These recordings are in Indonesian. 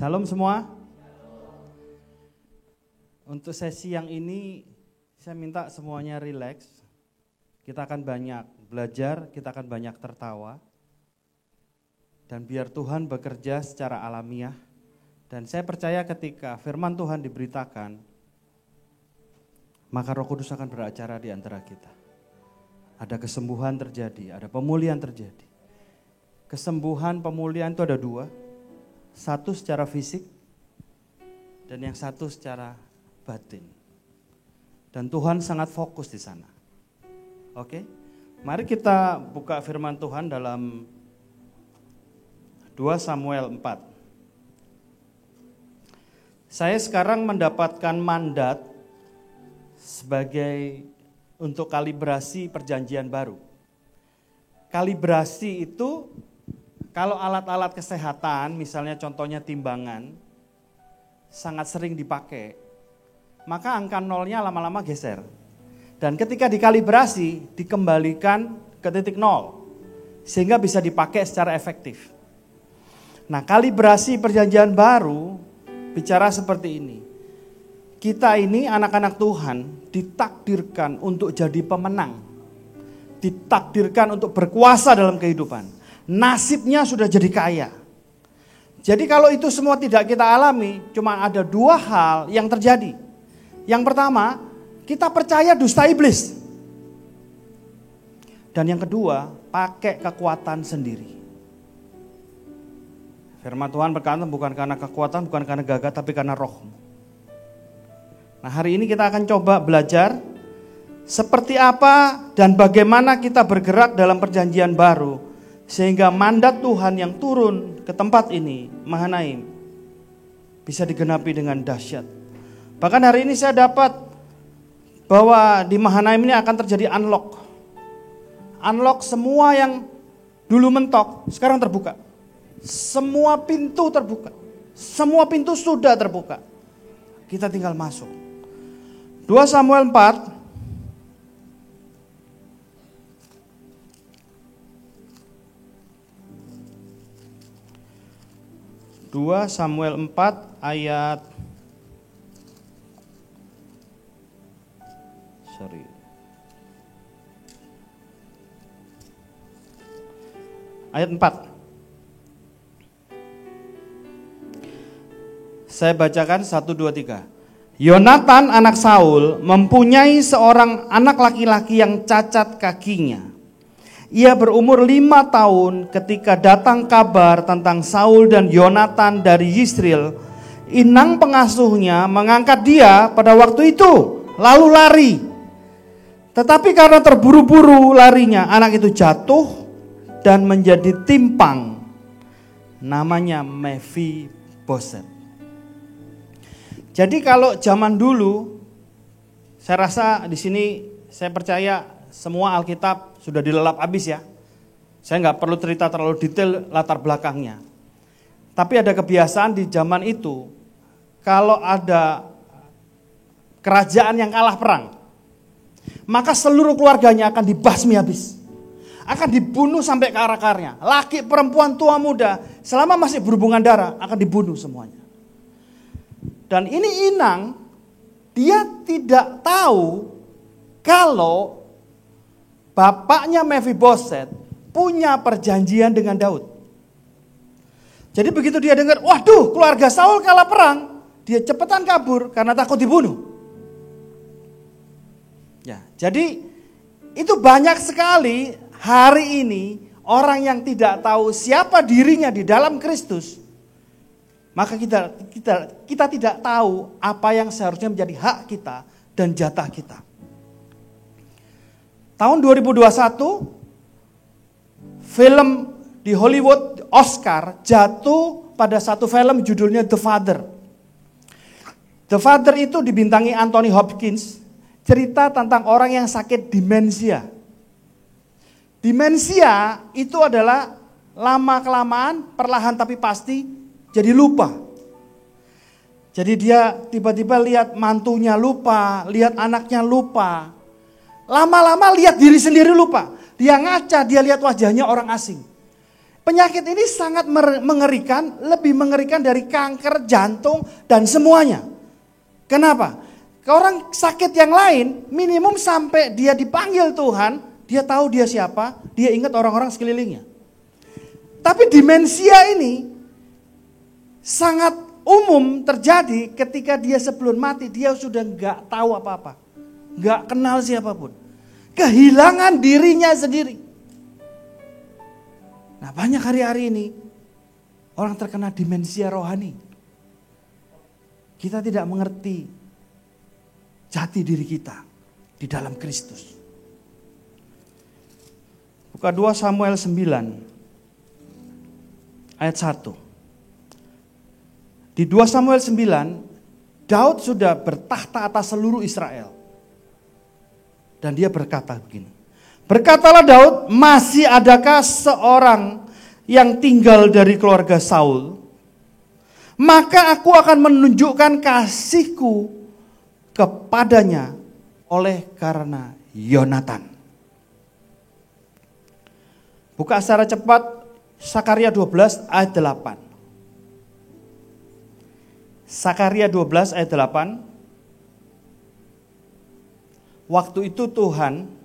Salam semua. Untuk sesi yang ini saya minta semuanya rileks. Kita akan banyak belajar, kita akan banyak tertawa. Dan biar Tuhan bekerja secara alamiah. Dan saya percaya ketika firman Tuhan diberitakan, maka Roh Kudus akan beracara di antara kita. Ada kesembuhan terjadi, ada pemulihan terjadi. Kesembuhan, pemulihan itu ada dua. Satu secara fisik dan yang satu secara batin. Dan Tuhan sangat fokus di sana. Oke? Mari kita buka firman Tuhan dalam 2 Samuel 4. Saya sekarang mendapatkan mandat sebagai untuk kalibrasi perjanjian baru. Kalibrasi itu kalau alat-alat kesehatan, misalnya contohnya timbangan, sangat sering dipakai, maka angka nolnya lama-lama geser. Dan ketika dikalibrasi, dikembalikan ke titik nol, sehingga bisa dipakai secara efektif. Nah, kalibrasi perjanjian baru bicara seperti ini. Kita ini anak-anak Tuhan ditakdirkan untuk jadi pemenang. Ditakdirkan untuk berkuasa dalam kehidupan. Nasibnya sudah jadi kaya. Jadi kalau itu semua tidak kita alami, cuma ada dua hal yang terjadi. Yang pertama, kita percaya dusta iblis. Dan yang kedua, pakai kekuatan sendiri. Firman Tuhan berkata bukan karena kekuatan, bukan karena gagah, tapi karena rohmu. Nah, hari ini kita akan coba belajar seperti apa dan bagaimana kita bergerak dalam perjanjian baru. Sehingga mandat Tuhan yang turun ke tempat ini, Mahanaim, bisa digenapi dengan dahsyat. Bahkan hari ini saya dapat bahwa di Mahanaim ini akan terjadi unlock. Unlock semua yang dulu mentok, sekarang terbuka. Semua pintu terbuka. Semua pintu sudah terbuka. Kita tinggal masuk. 2 Samuel 4. 2 Samuel 4 ayat ayat 4. Saya bacakan 1, 2, 3. Yonatan anak Saul mempunyai seorang anak laki-laki yang cacat kakinya. Ia berumur 5 tahun ketika datang kabar tentang Saul dan Yonatan dari Yisrael. Inang pengasuhnya mengangkat dia pada waktu itu, lalu lari. Tetapi karena terburu-buru larinya, anak itu jatuh dan menjadi timpang. Namanya Mephiboset. Jadi kalau zaman dulu, saya rasa di sini saya percaya semua Alkitab sudah dilelap habis ya. Saya nggak perlu cerita terlalu detail latar belakangnya. Tapi ada kebiasaan di zaman itu, kalau ada kerajaan yang kalah perang, maka seluruh keluarganya akan dibasmi habis. Akan dibunuh sampai ke akar-akarnya. Laki, perempuan, tua, muda, selama masih berhubungan darah akan dibunuh semuanya. Dan ini Inang, dia tidak tahu kalau bapaknya Mephiboset punya perjanjian dengan Daud. Jadi begitu dia dengar, waduh keluarga Saul kalah perang, dia cepetan kabur karena takut dibunuh. Ya, jadi itu banyak sekali hari ini orang yang tidak tahu siapa dirinya di dalam Kristus. Maka kita tidak tahu apa yang seharusnya menjadi hak kita dan jatah kita. Tahun 2021, film di Hollywood Oscar jatuh pada satu film judulnya The Father. The Father itu dibintangi Anthony Hopkins, cerita tentang orang yang sakit demensia. Demensia itu adalah lama-kelamaan, perlahan tapi pasti jadi lupa. Jadi dia tiba-tiba lihat mantunya lupa, lihat anaknya lupa. Lama-lama lihat diri sendiri lupa. Dia ngaca, dia lihat wajahnya orang asing. Penyakit ini sangat mengerikan, lebih mengerikan dari kanker, jantung, dan semuanya. Kenapa? Orang sakit yang lain, minimum sampai dia dipanggil Tuhan, dia tahu dia siapa, dia ingat orang-orang sekelilingnya. Tapi demensia ini sangat umum terjadi ketika dia sebelum mati, dia sudah nggak tahu apa-apa, nggak kenal siapapun, kehilangan dirinya sendiri. Nah, banyak hari-hari ini orang terkena demensia rohani. Kita tidak mengerti jati diri kita di dalam Kristus. Buka 2 Samuel 9 ayat 1. Di 2 Samuel 9, Daud sudah bertahta atas seluruh Israel. Dan dia berkata begini. Berkatalah Daud, masih adakah seorang yang tinggal dari keluarga Saul? Maka aku akan menunjukkan kasihku kepadanya oleh karena Yonatan. Buka secara cepat Sakaria 12 ayat 8. Sakaria 12 ayat 8. Waktu itu Tuhan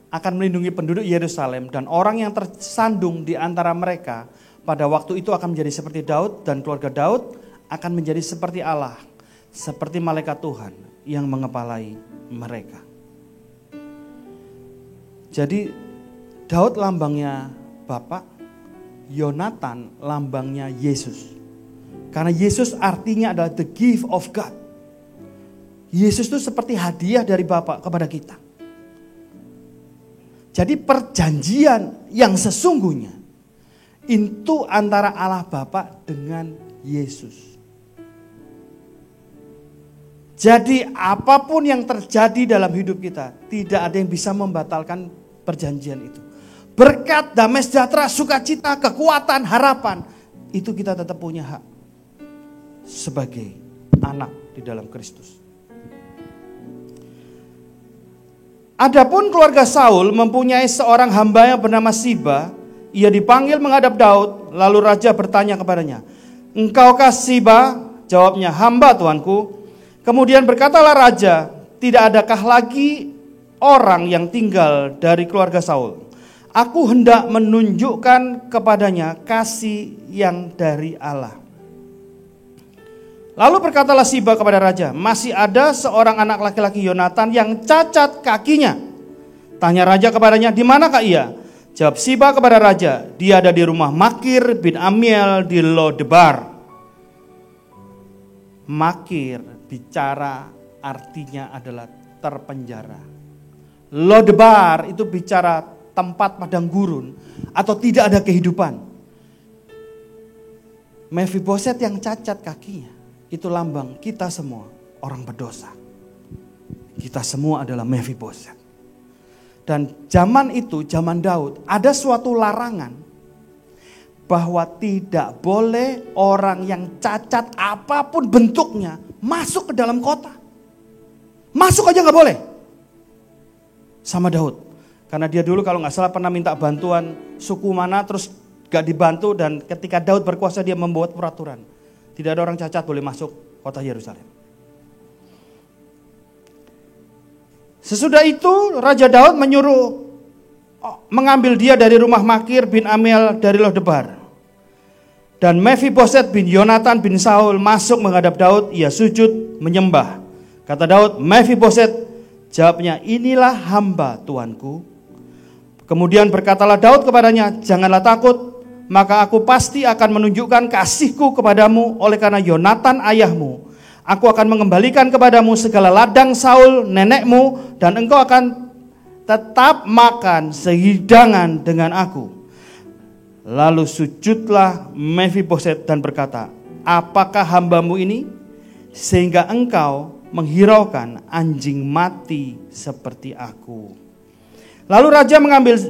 akan melindungi penduduk Yerusalem dan orang yang tersandung di antara mereka pada waktu itu akan menjadi seperti Daud dan keluarga Daud akan menjadi seperti Allah, seperti malaikat Tuhan yang mengepalai mereka. Jadi Daud lambangnya Bapa, Yonatan lambangnya Yesus. Karena Yesus artinya adalah the gift of God. Yesus itu seperti hadiah dari Bapa kepada kita. Jadi perjanjian yang sesungguhnya itu antara Allah Bapa dengan Yesus. Jadi apapun yang terjadi dalam hidup kita, tidak ada yang bisa membatalkan perjanjian itu. Berkat, damai sejahtera, sukacita, kekuatan, harapan, itu kita tetap punya hak sebagai anak di dalam Kristus. Adapun keluarga Saul mempunyai seorang hamba yang bernama Siba. Ia dipanggil menghadap Daud, lalu raja bertanya kepadanya, "Engkaukah Siba?" Jawabnya, "Hamba tuanku." Kemudian berkatalah raja, "Tidak adakah lagi orang yang tinggal dari keluarga Saul? Aku hendak menunjukkan kepadanya kasih yang dari Allah." Lalu berkatalah Siba kepada raja, "Masih ada seorang anak laki-laki Yonatan yang cacat kakinya." Tanya raja kepadanya, "Di manakah ia?" Jawab Siba kepada raja, "Dia ada di rumah Makir bin Amiel di Lodebar." Makir bicara artinya adalah terpenjara. Lodebar itu bicara tempat padang gurun atau tidak ada kehidupan. Mephiboset yang cacat kakinya itu lambang kita semua orang berdosa. Kita semua adalah Mephiboset. Dan zaman itu, zaman Daud, ada suatu larangan bahwa tidak boleh orang yang cacat apapun bentuknya masuk ke dalam kota. Masuk aja gak boleh. Sama Daud. Karena dia dulu kalau gak salah pernah minta bantuan suku mana terus gak dibantu, dan ketika Daud berkuasa dia membuat peraturan. Tidak ada orang cacat boleh masuk kota Yerusalem. Sesudah itu Raja Daud menyuruh mengambil dia dari rumah Makir bin Amiel dari Lodebar. Dan Mephiboset bin Yonatan bin Saul masuk menghadap Daud, ia sujud menyembah. Kata Daud, "Mephiboset." Jawabnya, "Inilah hamba tuanku." Kemudian berkatalah Daud kepadanya, "Janganlah takut, maka aku pasti akan menunjukkan kasihku kepadamu oleh karena Yonatan ayahmu. Aku akan mengembalikan kepadamu segala ladang Saul nenekmu, dan engkau akan tetap makan sehidangan dengan aku." Lalu sujudlah Mephiboset dan berkata, "Apakah hambamu ini sehingga engkau menghiraukan anjing mati seperti aku?" Lalu raja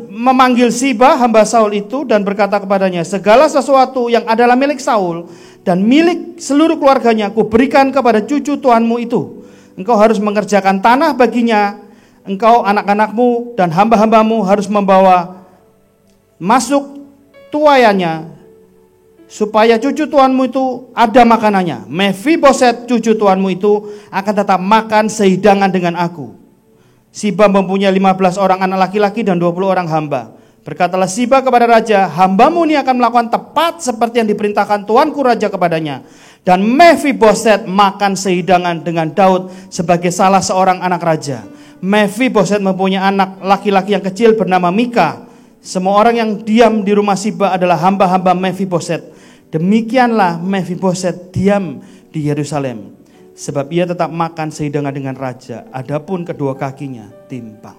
memanggil Siba hamba Saul itu dan berkata kepadanya, "Segala sesuatu yang adalah milik Saul dan milik seluruh keluarganya aku berikan kepada cucu tuanmu itu. Engkau harus mengerjakan tanah baginya. Engkau, anak-anakmu dan hamba-hambamu harus membawa masuk tuayannya, supaya cucu tuanmu itu ada makanannya. Mefiboset cucu tuanmu itu akan tetap makan sehidangan dengan aku. Siba mempunyai 15 orang anak laki-laki dan 20 orang hamba. Berkatalah Siba kepada raja, hambamu ini akan melakukan tepat seperti yang diperintahkan tuanku raja kepadanya. Dan Mefiboset makan sehidangan dengan Daud sebagai salah seorang anak raja. Mefiboset mempunyai anak laki-laki yang kecil bernama Mika. Semua orang yang diam di rumah Siba adalah hamba-hamba Mefiboset. Demikianlah Mefiboset diam di Yerusalem, sebab ia tetap makan sehidangan dengan raja. Adapun kedua kakinya timpang.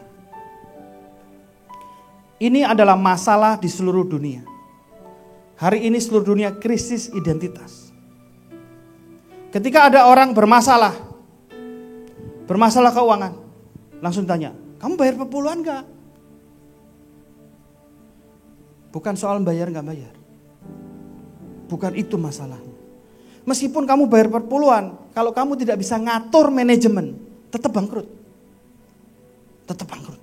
Ini adalah masalah di seluruh dunia. Hari ini seluruh dunia krisis identitas. Ketika ada orang bermasalah keuangan, langsung tanya, kamu bayar perpuluhan gak? Bukan soal bayar gak bayar. Bukan itu masalahnya. Meskipun kamu bayar perpuluhan, kalau kamu tidak bisa ngatur manajemen, tetap bangkrut. Tetap bangkrut.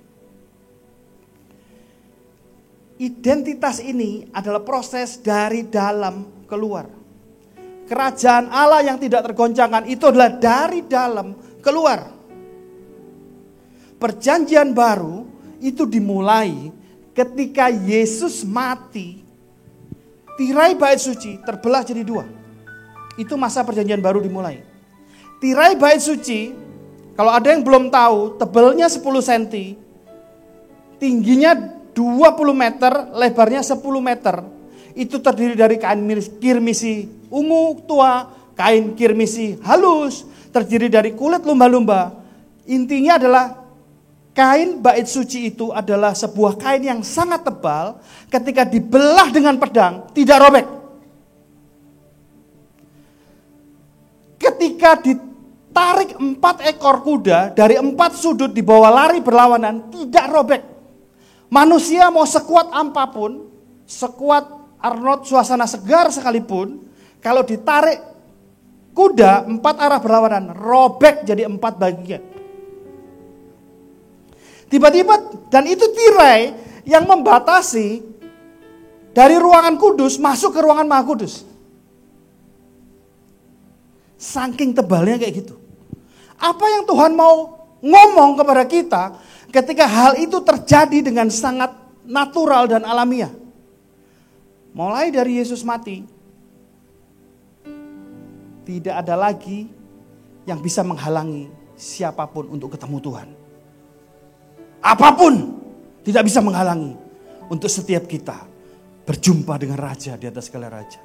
Identitas ini adalah proses dari dalam keluar. Kerajaan Allah yang tidak tergoncangkan itu adalah dari dalam keluar. Perjanjian baru itu dimulai ketika Yesus mati. Tirai bait suci terbelah jadi dua. Itu masa perjanjian baru dimulai. Tirai bait suci, kalau ada yang belum tahu, tebalnya 10 cm, tingginya 20 meter, lebarnya 10 meter. Itu terdiri dari kain kirmisi ungu tua, kain kirmisi halus, terdiri dari kulit lumba-lumba. Intinya adalah kain bait suci itu adalah sebuah kain yang sangat tebal, ketika dibelah dengan pedang tidak robek. Ketika ditarik 4 ekor kuda dari 4 sudut dibawa lari berlawanan tidak robek. Manusia mau sekuat apapun, sekuat Arnold suasana segar sekalipun, kalau ditarik kuda 4 arah berlawanan, robek jadi 4 bagian. Tiba-tiba, dan itu tirai yang membatasi dari ruangan kudus masuk ke ruangan maha kudus. Saking tebalnya kayak gitu. Apa yang Tuhan mau ngomong kepada kita ketika hal itu terjadi dengan sangat natural dan alamiah? Mulai dari Yesus mati, tidak ada lagi yang bisa menghalangi siapapun untuk ketemu Tuhan. Apapun tidak bisa menghalangi untuk setiap kita berjumpa dengan Raja di atas segala raja.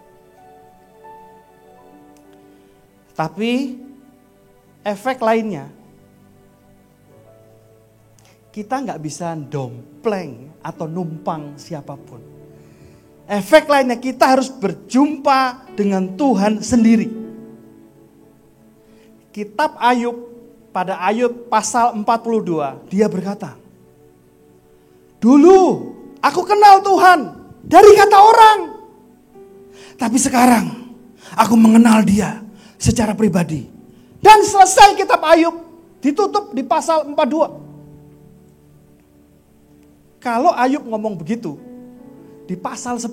Tapi efek lainnya, kita nggak bisa dompleng atau numpang siapapun. Efek lainnya, kita harus berjumpa dengan Tuhan sendiri. Kitab Ayub, pada Ayub pasal 42, dia berkata, dulu aku kenal Tuhan dari kata orang, tapi sekarang aku mengenal Dia secara pribadi. Dan selesai kitab Ayub, ditutup di pasal 42. Kalau Ayub ngomong begitu di pasal 10,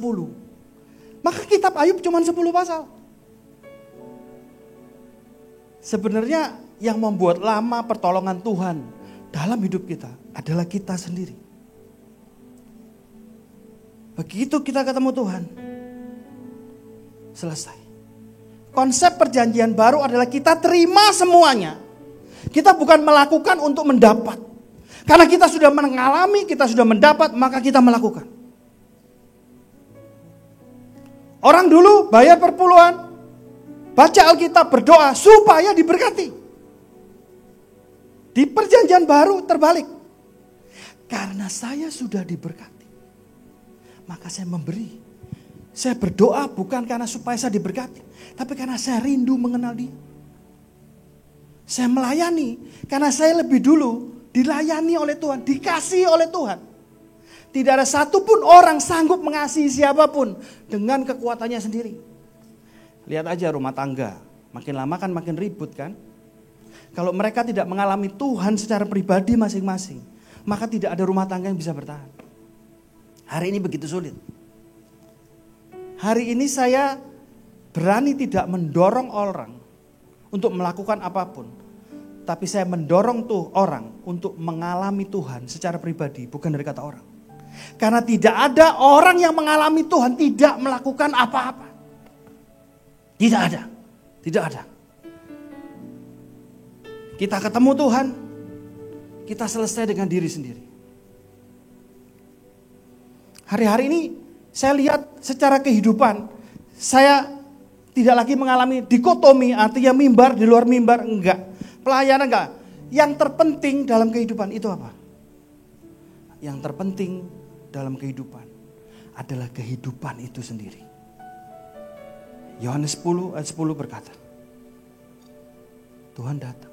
maka kitab Ayub cuma 10 pasal. Sebenarnya yang membuat lama pertolongan Tuhan dalam hidup kita adalah kita sendiri. Begitu kita ketemu Tuhan, selesai. Konsep perjanjian baru adalah kita terima semuanya. Kita bukan melakukan untuk mendapat. Karena kita sudah mengalami, kita sudah mendapat, maka kita melakukan. Orang dulu bayar perpuluhan, baca Alkitab, berdoa supaya diberkati. Di perjanjian baru terbalik. Karena saya sudah diberkati, maka saya memberi. Saya berdoa bukan karena supaya saya diberkati, tapi karena saya rindu mengenal Dia. Saya melayani karena saya lebih dulu dilayani oleh Tuhan, dikasihi oleh Tuhan. Tidak ada satupun orang sanggup mengasihi siapapun dengan kekuatannya sendiri. Lihat aja rumah tangga, makin lama kan makin ribut kan. Kalau mereka tidak mengalami Tuhan secara pribadi masing-masing, maka tidak ada rumah tangga yang bisa bertahan. Hari ini begitu sulit. Hari ini saya berani tidak mendorong orang untuk melakukan apapun. Tapi saya mendorong tuh orang untuk mengalami Tuhan secara pribadi, bukan dari kata orang. Karena tidak ada orang yang mengalami Tuhan tidak melakukan apa-apa. Tidak ada. Tidak ada. Kita ketemu Tuhan, kita selesai dengan diri sendiri. Hari-hari ini saya lihat secara kehidupan, saya tidak lagi mengalami dikotomi, artinya mimbar di luar mimbar, enggak. Pelayanan enggak. Yang terpenting dalam kehidupan itu apa? Yang terpenting dalam kehidupan adalah kehidupan itu sendiri. Yohanes 10 ayat 10 berkata, Tuhan datang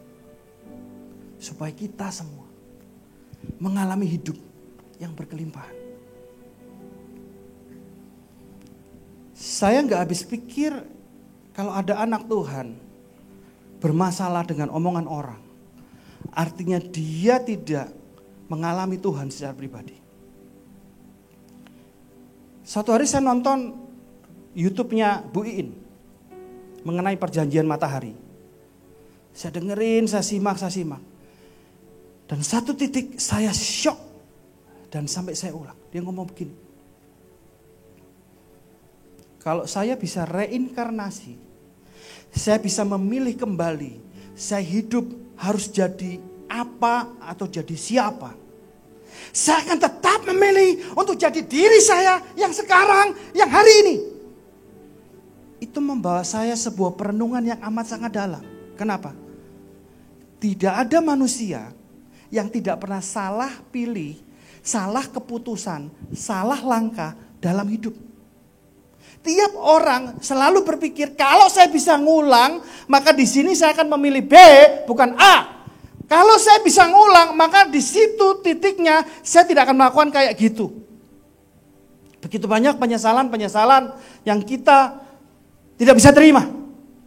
supaya kita semua mengalami hidup yang berkelimpahan. Saya nggak habis pikir kalau ada anak Tuhan bermasalah dengan omongan orang, artinya dia tidak mengalami Tuhan secara pribadi. Suatu hari saya nonton YouTube-nya Bu Iin mengenai perjanjian matahari. Saya dengerin, saya simak. Dan satu titik saya syok dan sampai saya ulang. Dia ngomong begini. Kalau saya bisa reinkarnasi, saya bisa memilih kembali, saya hidup harus jadi apa atau jadi siapa. Saya akan tetap memilih untuk jadi diri saya yang sekarang, yang hari ini. Itu membawa saya sebuah perenungan yang amat sangat dalam. Kenapa? Tidak ada manusia yang tidak pernah salah pilih, salah keputusan, salah langkah dalam hidup. Tiap orang selalu berpikir kalau saya bisa ngulang, maka di sini saya akan memilih B, bukan A. Kalau saya bisa ngulang, maka di situ titiknya saya tidak akan melakukan kayak gitu. Begitu banyak penyesalan-penyesalan yang kita tidak bisa terima.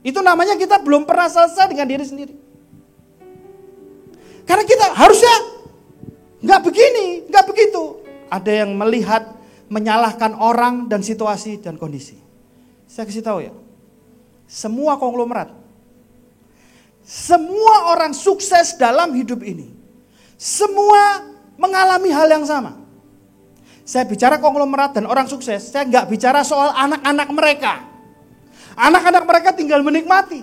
Itu namanya kita belum pernah selesai dengan diri sendiri. Karena kita harusnya nggak begini, nggak begitu. Ada yang melihat, menyalahkan orang dan situasi dan kondisi. Saya kasih tahu ya, semua konglomerat, semua orang sukses dalam hidup ini, semua mengalami hal yang sama. Saya bicara konglomerat dan orang sukses, saya nggak bicara soal anak-anak mereka. Anak-anak mereka tinggal menikmati.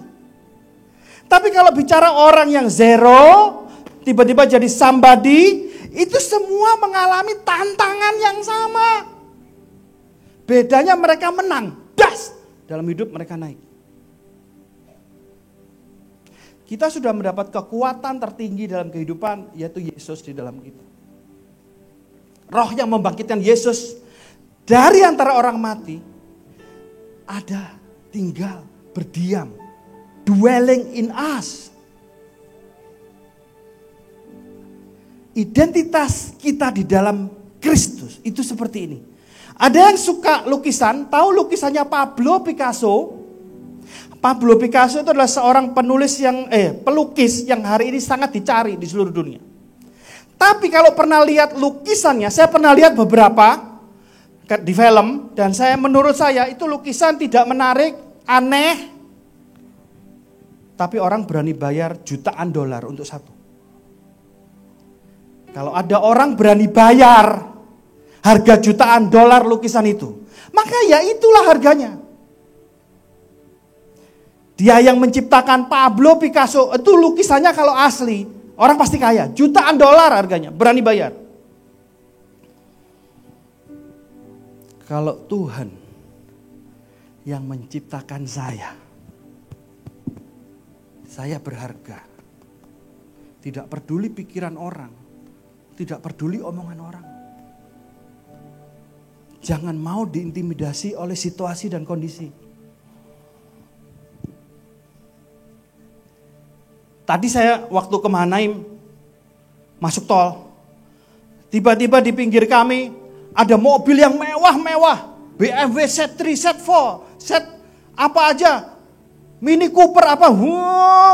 Tapi kalau bicara orang yang zero, tiba-tiba jadi somebody, itu semua mengalami tantangan yang sama. Bedanya mereka menang, das, dalam hidup mereka naik. Kita sudah mendapat kekuatan tertinggi dalam kehidupan, yaitu Yesus di dalam kita. Roh yang membangkitkan Yesus dari antara orang mati, ada, tinggal, berdiam, dwelling in us. Identitas kita di dalam Kristus itu seperti ini. Ada yang suka lukisan, tahu lukisannya Pablo Picasso? Pablo Picasso itu adalah seorang pelukis yang hari ini sangat dicari di seluruh dunia. Tapi kalau pernah lihat lukisannya, saya pernah lihat beberapa di film, dan menurut saya itu lukisan tidak menarik, aneh. Tapi orang berani bayar jutaan dolar untuk satu. Kalau ada orang berani bayar harga jutaan dolar lukisan itu, maka ya itulah harganya. Dia yang menciptakan Pablo Picasso, itu lukisannya kalau asli, orang pasti kaya. Jutaan dolar harganya, berani bayar. Kalau Tuhan yang menciptakan saya berharga. Tidak peduli pikiran orang, tidak peduli omongan orang. Jangan mau diintimidasi oleh situasi dan kondisi. Tadi saya waktu ke Mahanaim masuk tol, tiba-tiba di pinggir kami ada mobil yang mewah-mewah, BMW set 3, set 4, set apa aja, Mini Cooper apa,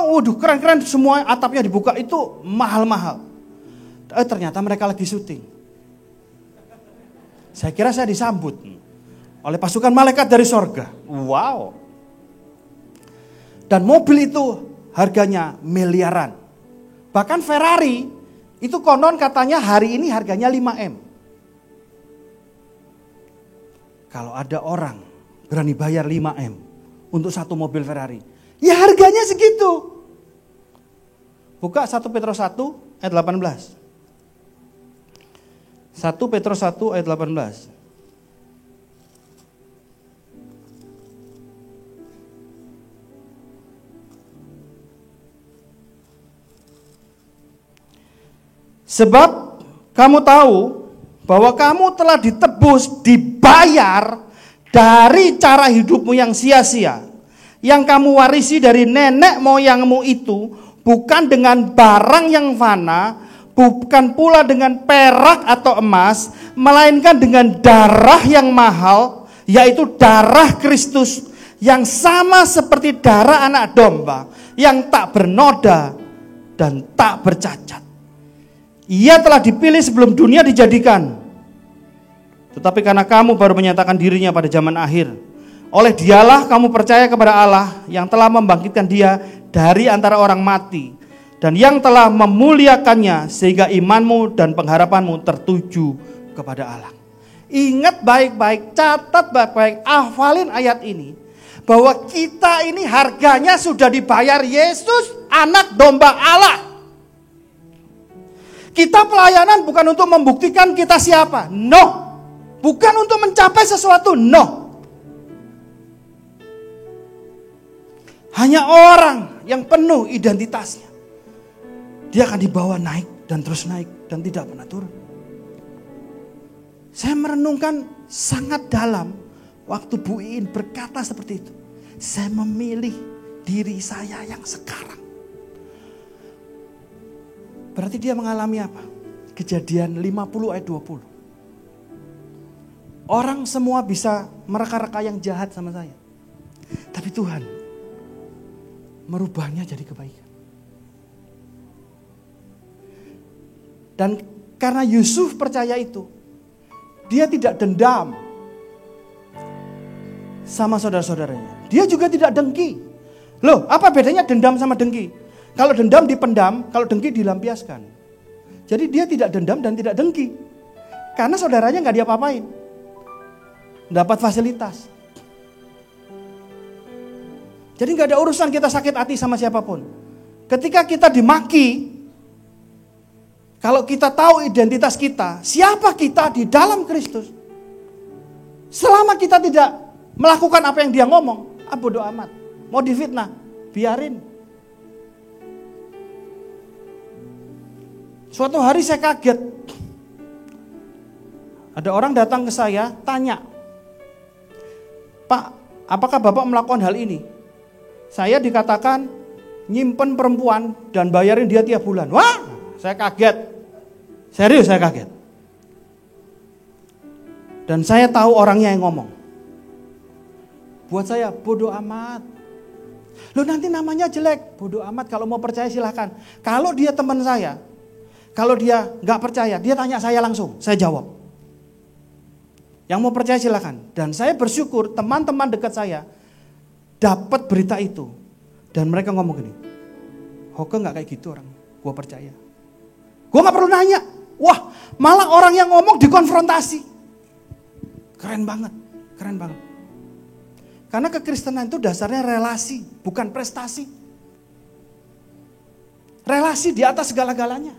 waduh keren-keren, semua atapnya dibuka, itu mahal-mahal. Ternyata mereka lagi syuting. Saya kira saya disambut oleh pasukan malaikat dari sorga. Wow. Dan mobil itu harganya miliaran. Bahkan Ferrari itu konon katanya hari ini harganya 5M. Kalau ada orang berani bayar 5M untuk satu mobil Ferrari, ya harganya segitu. Buka 1 Petrus 1 ayat 18. 1 Petrus 1 ayat 18. Sebab kamu tahu bahwa kamu telah ditebus, dibayar dari cara hidupmu yang sia-sia, yang kamu warisi dari nenek moyangmu itu, bukan dengan barang yang fana, bukan pula dengan perak atau emas, melainkan dengan darah yang mahal, yaitu darah Kristus, yang sama seperti darah anak domba, yang tak bernoda dan tak bercacat. Ia telah dipilih sebelum dunia dijadikan. Tetapi karena kamu baru menyatakan dirinya pada zaman akhir, oleh dialah kamu percaya kepada Allah yang telah membangkitkan dia dari antara orang mati, dan yang telah memuliakannya sehingga imanmu dan pengharapanmu tertuju kepada Allah. Ingat baik-baik, catat baik-baik, hafalin ayat ini, bahwa kita ini harganya sudah dibayar Yesus, anak domba Allah. Kita pelayanan bukan untuk membuktikan kita siapa, no. Bukan untuk mencapai sesuatu, no. Hanya orang yang penuh identitasnya, dia akan dibawa naik dan terus naik dan tidak pernah turun. Saya merenungkan sangat dalam waktu Bu Iin berkata seperti itu. Saya memilih diri saya yang sekarang. Berarti dia mengalami apa? Kejadian 50 ayat 20. Orang semua bisa mereka-reka yang jahat sama saya. Tapi Tuhan merubahnya jadi kebaikan. Dan karena Yusuf percaya itu, dia tidak dendam sama saudara-saudaranya. Dia juga tidak dengki. Loh, apa bedanya dendam sama dengki? Kalau dendam dipendam, kalau dengki dilampiaskan. Jadi dia tidak dendam dan tidak dengki. Karena saudaranya gak diapa-apain. Dapat fasilitas. Jadi gak ada urusan kita sakit hati sama siapapun. Ketika kita dimaki, kalau kita tahu identitas kita, siapa kita di dalam Kristus, selama kita tidak melakukan apa yang dia ngomong, bodo amat. Mau difitnah, biarin. Suatu hari saya kaget. Ada orang datang ke saya, tanya, Pak, apakah Bapak melakukan hal ini? Saya dikatakan nyimpen perempuan dan bayarin dia tiap bulan. Wah, saya kaget. Serius saya kaget. Dan saya tahu orangnya yang ngomong. Buat saya, bodoh amat. Loh nanti namanya jelek, bodoh amat, kalau mau percaya silahkan. Kalau dia teman saya, kalau dia gak percaya, dia tanya saya langsung, saya jawab. Yang mau percaya silakan. Dan saya bersyukur teman-teman dekat saya dapat berita itu. Dan mereka ngomong gini, Hoke gak kayak gitu orang, gue percaya. Gue gak perlu nanya. Wah, malah orang yang ngomong dikonfrontasi. Keren banget, keren banget. Karena kekristenan itu dasarnya relasi, bukan prestasi. Relasi di atas segala-galanya.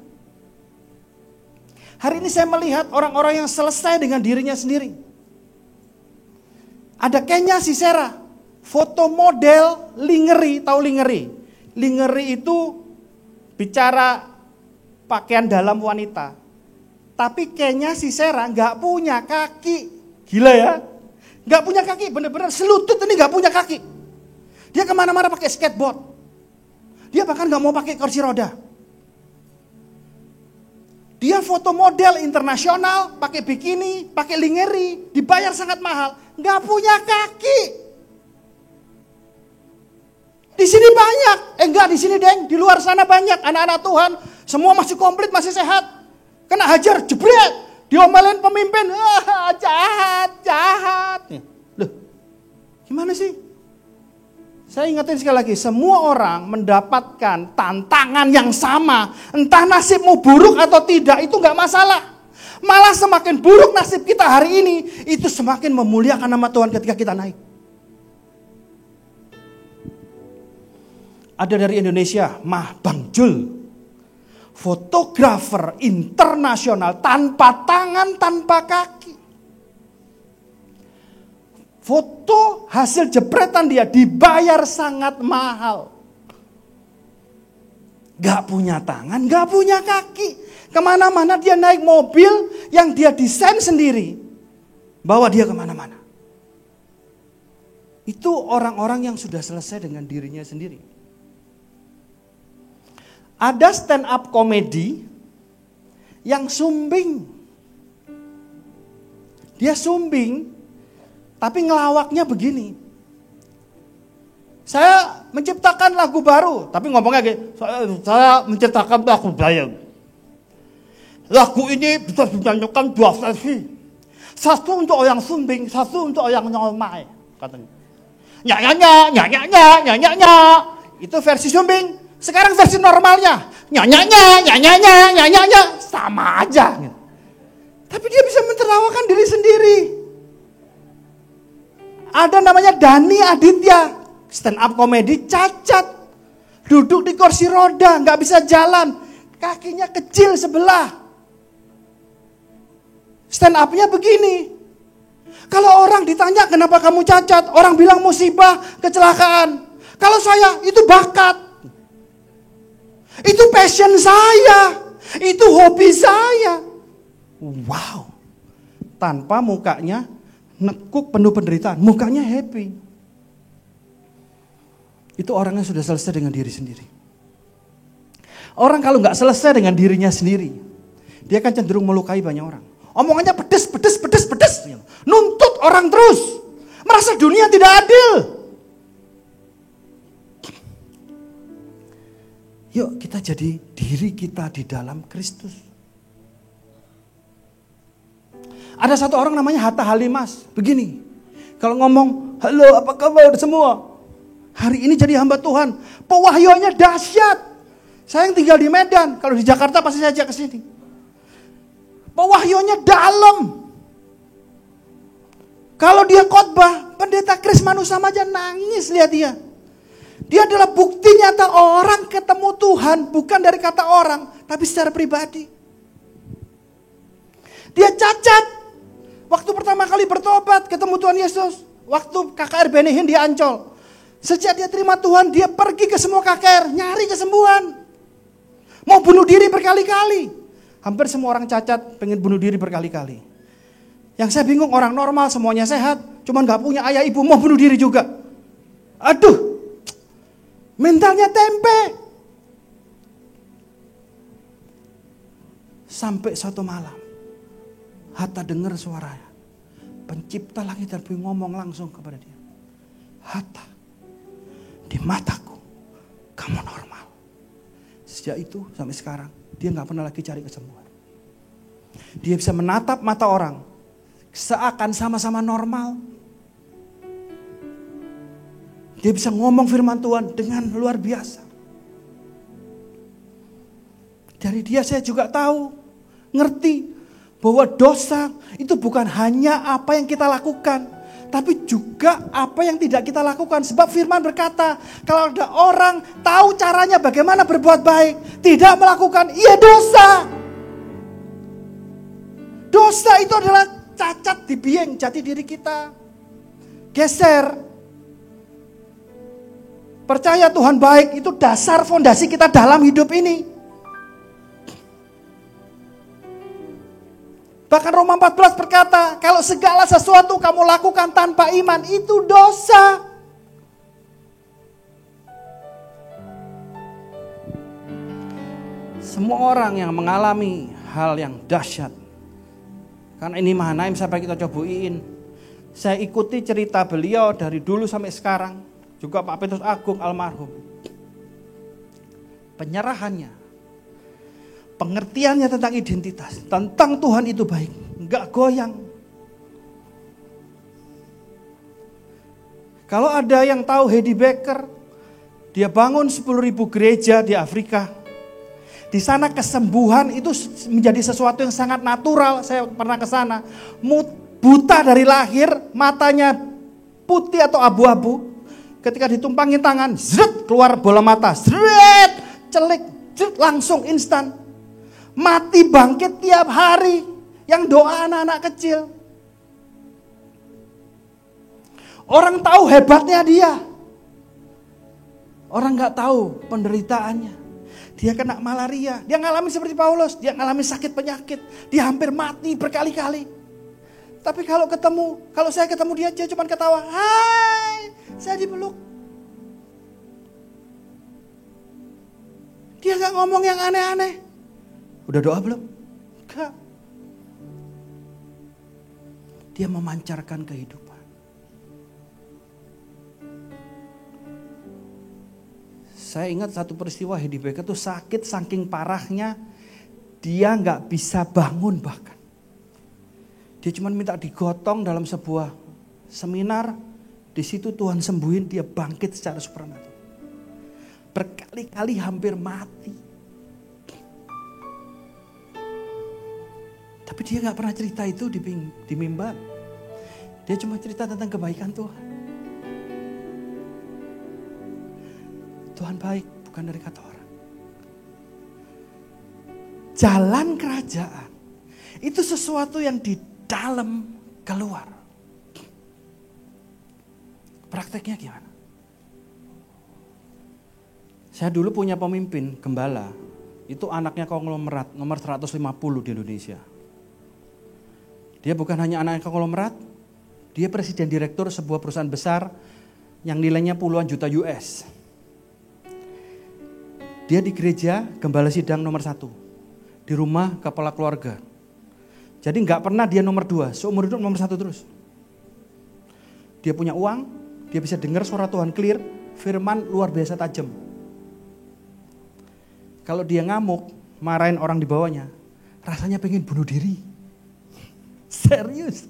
Hari ini saya melihat orang-orang yang selesai dengan dirinya sendiri. Ada Kenya Sisera, foto model lingerie, tahu lingerie? Lingerie itu bicara pakaian dalam wanita. Tapi Kenya Sisera nggak punya kaki, gila ya? Nggak punya kaki, bener-bener selutut ini nggak punya kaki. Dia kemana-mana pakai skateboard. Dia bahkan nggak mau pakai kursi roda. Dia foto model internasional, pakai bikini, pakai lingerie, dibayar sangat mahal, nggak punya kaki. Di sini banyak, enggak di sini deng, di luar sana banyak anak-anak Tuhan, semua masih komplit, masih sehat. Kena hajar, jebret, diomelin pemimpin, jahat. Loh, gimana sih? Saya ingetin sekali lagi, semua orang mendapatkan tantangan yang sama. Entah nasibmu buruk atau tidak, itu gak masalah. Malah semakin buruk nasib kita hari ini, itu semakin memuliakan nama Tuhan ketika kita naik. Ada dari Indonesia, Bang Jul. Fotografer internasional tanpa tangan, tanpa kaki. Foto hasil jepretan dia dibayar sangat mahal. Gak punya tangan, gak punya kaki. Kemana-mana dia naik mobil yang dia desain sendiri. Bawa dia kemana-mana. Itu orang-orang yang sudah selesai dengan dirinya sendiri. Ada stand up komedi yang sumbing. Dia sumbing, tapi ngelawaknya begini. Saya menciptakan lagu baru, tapi ngomongnya gitu. Saya menciptakan lagu baru. Lagu ini bisa dinyanyikan 2 versi. Satu untuk orang sumbing, satu untuk orang normal, katanya. Nyanyi. Itu versi sumbing. Sekarang versi normalnya, nyanyi, sama aja. Tapi dia bisa mentertawakan diri sendiri. Ada namanya Dani Aditya, stand up komedi cacat, duduk di kursi roda, nggak bisa jalan, kakinya kecil sebelah. Stand up-nya begini. Kalau orang ditanya kenapa kamu cacat, orang bilang musibah, kecelakaan. Kalau saya itu bakat. Itu passion saya. Itu hobi saya. Wow. Tanpa mukanya nekuk penuh penderitaan. Mukanya happy. Itu orang yang sudah selesai dengan diri sendiri. Orang kalau gak selesai dengan dirinya sendiri, dia akan cenderung melukai banyak orang. Omongannya pedes. Nuntut orang terus. Merasa dunia tidak adil. Yuk kita jadi diri kita di dalam Kristus. Ada satu orang namanya Hatta Halimas. Begini, kalau ngomong, halo apa kabar semua? Hari ini jadi hamba Tuhan. Pewahyuannya dahsyat. Saya yang tinggal di Medan, kalau di Jakarta pasti saya ajak ke sini. Pewahyuannya dalam. Kalau dia khotbah, pendeta Kris Manusama aja nangis lihat dia. Dia adalah bukti nyata orang ketemu Tuhan bukan dari kata orang, tapi secara pribadi. Dia cacat. Waktu pertama kali bertobat ketemu Tuhan Yesus. Waktu KKR Benehin di Ancol. Sejak dia terima Tuhan, dia pergi ke semua KKR, nyari kesembuhan. Mau bunuh diri berkali-kali. Hampir semua orang cacat pengen bunuh diri berkali-kali. Yang saya bingung, orang normal semuanya sehat, cuman gak punya ayah ibu mau bunuh diri juga. Aduh. Mentalnya tempe. Sampai suatu malam, Hatta dengar suaranya. Pencipta langit dan bumi ngomong langsung kepada dia. Hatta, di mataku kamu normal. Sejak itu sampai sekarang, dia gak pernah lagi cari kesembuhan. Dia bisa menatap mata orang, seakan sama-sama normal. Dia bisa ngomong firman Tuhan dengan luar biasa. Dari dia saya juga tahu, ngerti bahwa dosa itu bukan hanya apa yang kita lakukan, tapi juga apa yang tidak kita lakukan. Sebab firman berkata, kalau ada orang tahu caranya bagaimana berbuat baik, tidak melakukan, ia dosa. Dosa itu adalah cacat di bieng jati diri kita. Geser. Percaya Tuhan baik itu dasar fondasi kita dalam hidup ini. Bahkan Roma 14 berkata, kalau segala sesuatu kamu lakukan tanpa iman itu dosa. Semua orang yang mengalami hal yang dahsyat. Karena ini Mahanaim sampai kita cobain. Saya ikuti cerita beliau dari dulu sampai sekarang. Juga Pak Petrus Agung almarhum. Penyerahannya Pengertiannya tentang identitas, tentang Tuhan itu baik, enggak goyang. Kalau ada yang tahu Heidi Baker, dia bangun 10.000 gereja di Afrika. Di sana kesembuhan itu menjadi sesuatu yang sangat natural. Saya pernah ke sana. Buta dari lahir, matanya putih atau abu-abu. Ketika ditumpangin tangan, zret, keluar bola mata, zret, celik, zret, langsung instan. Mati bangkit tiap hari. Yang doa anak-anak kecil. Orang tahu hebatnya dia. Orang gak tahu penderitaannya. Dia kena malaria. Dia ngalamin seperti Paulus. Dia ngalamin sakit penyakit. Dia hampir mati berkali-kali. Tapi kalau saya ketemu dia cuma ketawa. Hai, saya dipeluk. Dia gak ngomong yang aneh-aneh. Udah doa belum? Enggak. Dia memancarkan kehidupan. Saya ingat satu peristiwa Heidi Baker itu sakit saking parahnya. Dia gak bisa bangun bahkan. Dia cuma minta digotong dalam sebuah seminar. Di situ Tuhan sembuhin, dia bangkit secara supernatural. Berkali-kali hampir mati. Tapi dia gak pernah cerita itu di mimbar. Dia cuma cerita tentang kebaikan Tuhan. Tuhan baik, bukan dari kata orang. Jalan kerajaan itu sesuatu yang di dalam keluar. Prakteknya gimana? Saya dulu punya pemimpin gembala. Itu anaknya konglomerat nomor 150 di Indonesia. Dia bukan hanya anak konglomerat, dia presiden direktur sebuah perusahaan besar yang nilainya puluhan juta US. Dia di gereja gembala sidang nomor 1, di rumah kepala keluarga. Jadi gak pernah dia nomor 2, seumur hidup nomor 1 terus. Dia punya uang, dia bisa dengar suara Tuhan clear, firman luar biasa tajam. Kalau dia ngamuk, marahin orang di bawahnya, rasanya pengen bunuh diri. Serius.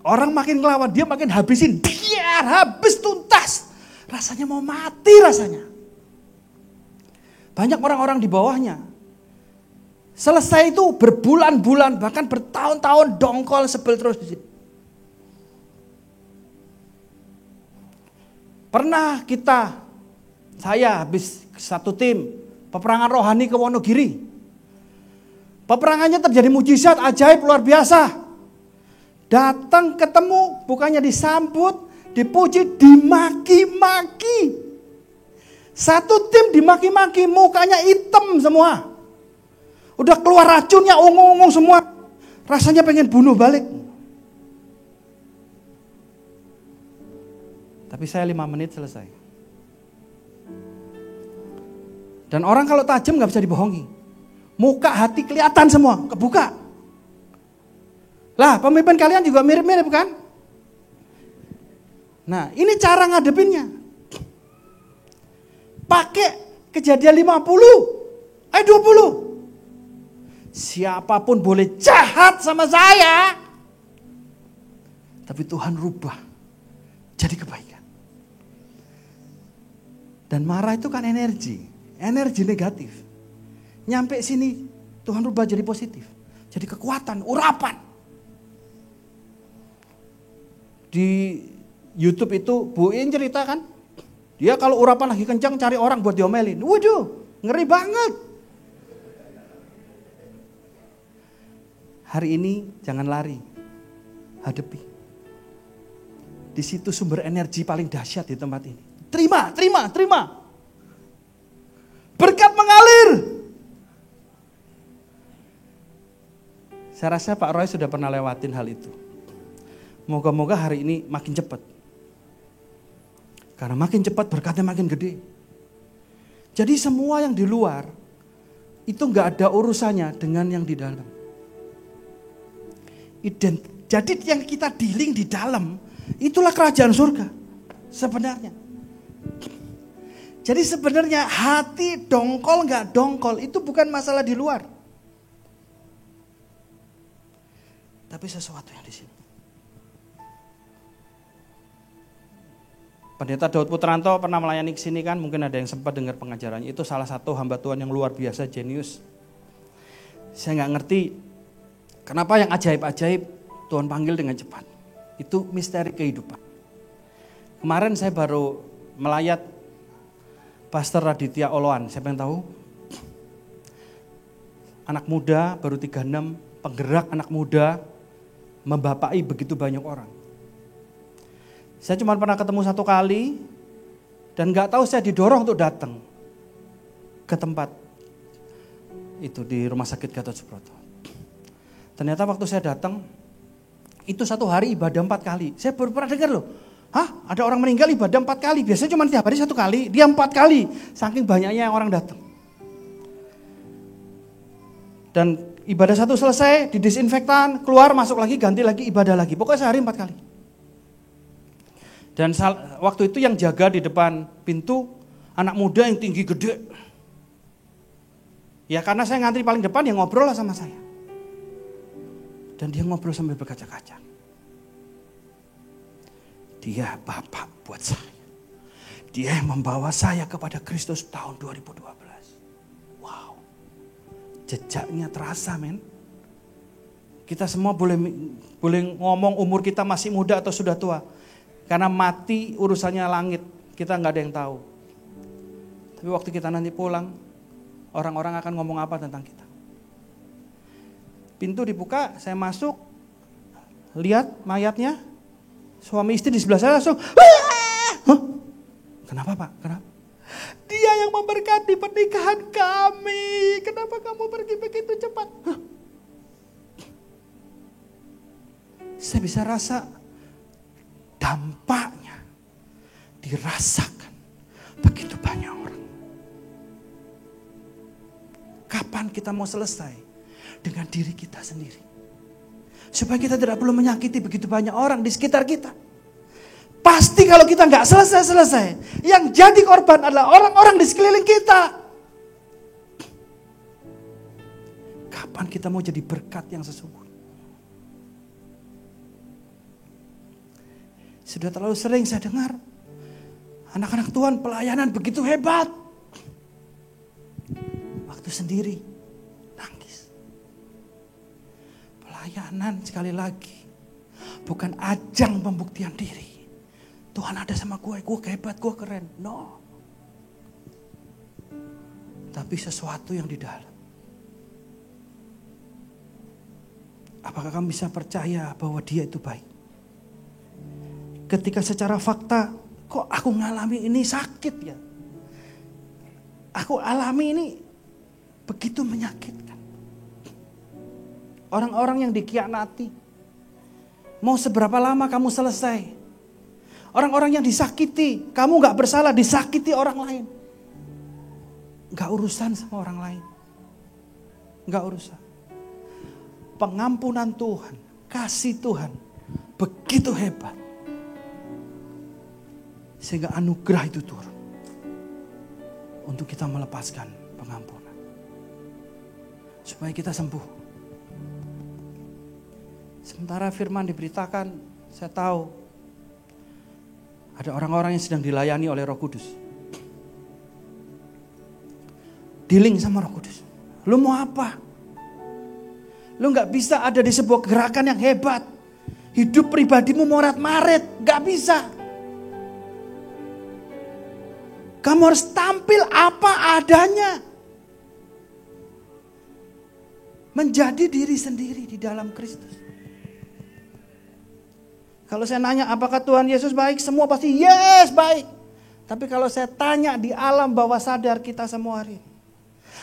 Orang makin ngelawan, dia makin habisin. Biar habis tuntas. Rasanya mau mati rasanya. Banyak orang-orang di bawahnya. Selesai itu berbulan-bulan, bahkan bertahun-tahun dongkol sebel terus di sini. Pernah saya habis satu tim, peperangan rohani ke Wonogiri. Peperangannya terjadi mujizat, ajaib, luar biasa. Datang ketemu, bukannya disambut, dipuji, dimaki-maki. Satu tim dimaki-maki, mukanya hitam semua. Udah keluar racunnya, ungu-ungu semua. Rasanya pengen bunuh balik. Tapi saya 5 menit selesai. Dan orang kalau tajam gak bisa dibohongi. Muka, hati kelihatan semua, kebuka. Lah, pemimpin kalian juga mirip-mirip kan? Nah, ini cara ngadepinnya. Pakai Kejadian 50, ayat 20. Siapapun boleh jahat sama saya, tapi Tuhan rubah jadi kebaikan. Dan marah itu kan energi negatif. Nyampe sini Tuhan rubah jadi positif. Jadi kekuatan, urapan. Di YouTube itu Bu In cerita kan. Dia kalau urapan lagi kencang cari orang buat diomelin. Waduh, ngeri banget. Hari ini jangan lari. Hadapi. Di situ sumber energi paling dahsyat di tempat ini. Terima. Berkat mengalir. Saya rasa Pak Roy sudah pernah lewatin hal itu. Moga-moga hari ini makin cepat. Karena makin cepat berkatnya makin gede. Jadi semua yang di luar itu gak ada urusannya dengan yang di dalam. Jadi yang kita dealing di dalam itulah kerajaan surga sebenarnya. Jadi sebenarnya hati dongkol nggak dongkol itu bukan masalah di luar. Tapi sesuatu yang di sini. Pendeta Daud Putranto pernah melayani ke sini kan, mungkin ada yang sempat dengar pengajarannya. Itu salah satu hamba Tuhan yang luar biasa, jenius. Saya nggak ngerti kenapa yang ajaib-ajaib Tuhan panggil dengan cepat. Itu misteri kehidupan. Kemarin saya baru melayat Pastor Raditya Oloan, siapa yang tahu? Anak muda, baru 36, penggerak anak muda, membapai begitu banyak orang. Saya cuma pernah ketemu satu kali, dan gak tahu saya didorong untuk datang ke tempat itu di Rumah Sakit Gatot Subroto. Ternyata waktu saya datang, itu satu hari ibadah 4 kali. Saya baru pernah dengar loh. Hah? Ada orang meninggal ibadah 4 kali. Biasanya cuma tiap hari 1 kali. Dia 4 kali. Saking banyaknya yang orang datang. Dan ibadah 1 selesai, didisinfektan, keluar, masuk lagi, ganti lagi, ibadah lagi. Pokoknya sehari 4 kali. Dan waktu itu yang jaga di depan pintu, anak muda yang tinggi gede. Ya karena saya ngantri paling depan, ya ngobrol lah sama saya. Dan dia ngobrol sambil berkaca-kaca. Dia Bapak buat saya. Dia yang membawa saya kepada Kristus tahun 2012. Wow. Jejaknya terasa, men. Kita semua boleh ngomong umur kita masih muda atau sudah tua. Karena mati urusannya langit. Kita nggak ada yang tahu. Tapi waktu kita nanti pulang, orang-orang akan ngomong apa tentang kita. Pintu dibuka, saya masuk. Lihat mayatnya. Suami istri di sebelah saya langsung, huh? Kenapa Pak? Kenapa? Dia yang memberkati pernikahan kami. Kenapa kamu pergi begitu cepat? Huh? Saya bisa rasa dampaknya dirasakan begitu banyak orang. Kapan kita mau selesai dengan diri kita sendiri? Supaya kita tidak perlu menyakiti begitu banyak orang di sekitar kita. Pasti kalau kita nggak selesai-selesai, yang jadi korban adalah orang-orang di sekeliling kita. Kapan kita mau jadi berkat yang sesungguhnya? Sudah terlalu sering saya dengar anak-anak Tuhan pelayanan begitu hebat. Waktu sendiri nangis. Pelayanan sekali lagi bukan ajang pembuktian diri. Tuhan ada sama gue hebat, gue keren. No. Tapi sesuatu yang di dalam. Apakah kamu bisa percaya bahwa dia itu baik? Ketika secara fakta, kok aku ngalami ini sakit ya? Aku alami ini begitu menyakitkan. Orang-orang yang dikhianati. Mau seberapa lama kamu selesai? Orang-orang yang disakiti, kamu gak bersalah, disakiti orang lain. Gak urusan sama orang lain. Gak urusan. Pengampunan Tuhan, kasih Tuhan, begitu hebat. Sehingga anugerah itu turun. Untuk kita melepaskan pengampunan. Supaya kita sembuh. Sementara firman diberitakan, saya tahu ada orang-orang yang sedang dilayani oleh Roh Kudus. Dealing sama Roh Kudus. Lu mau apa? Lu gak bisa ada di sebuah gerakan yang hebat. Hidup pribadimu morat-marit. Gak bisa. Kamu harus tampil apa adanya. Menjadi diri sendiri di dalam Kristus. Kalau saya nanya apakah Tuhan Yesus baik, semua pasti yes baik. Tapi kalau saya tanya di alam bawah sadar kita semua hari ini,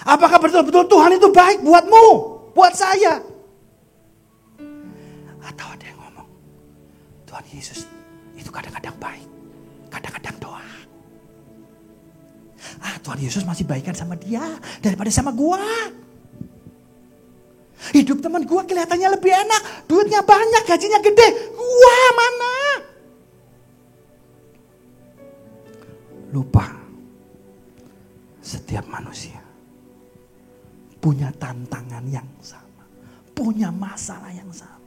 apakah betul-betul Tuhan itu baik buatmu, buat saya? Atau ada yang ngomong, Tuhan Yesus itu kadang-kadang baik, kadang-kadang doa. Tuhan Yesus masih baikan sama dia daripada sama gua. Hidup teman gue kelihatannya lebih enak. Duitnya banyak, gajinya gede. Gua mana? Lupa Setiap manusia punya tantangan yang sama, punya masalah yang sama.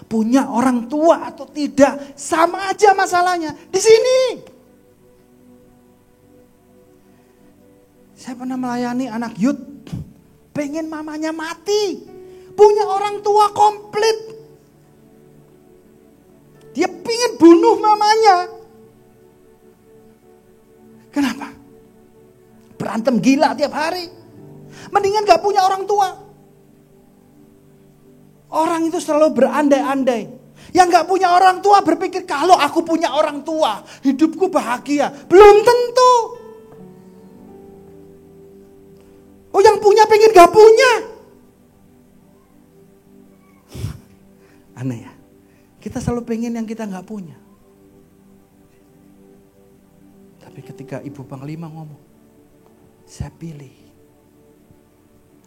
Punya orang tua atau tidak, sama aja masalahnya. Di sini. Saya pernah melayani anak youth, pengen mamanya mati. Punya orang tua komplit. Dia pengen bunuh mamanya. Kenapa? Berantem gila tiap hari. Mendingan gak punya orang tua. Orang itu selalu berandai-andai. Yang gak punya orang tua berpikir, kalau aku punya orang tua, hidupku bahagia. Belum tentu. Oh, yang punya pengen gak punya. Aneh ya. Kita selalu pengen yang kita gak punya. Tapi ketika Ibu Panglima ngomong, saya pilih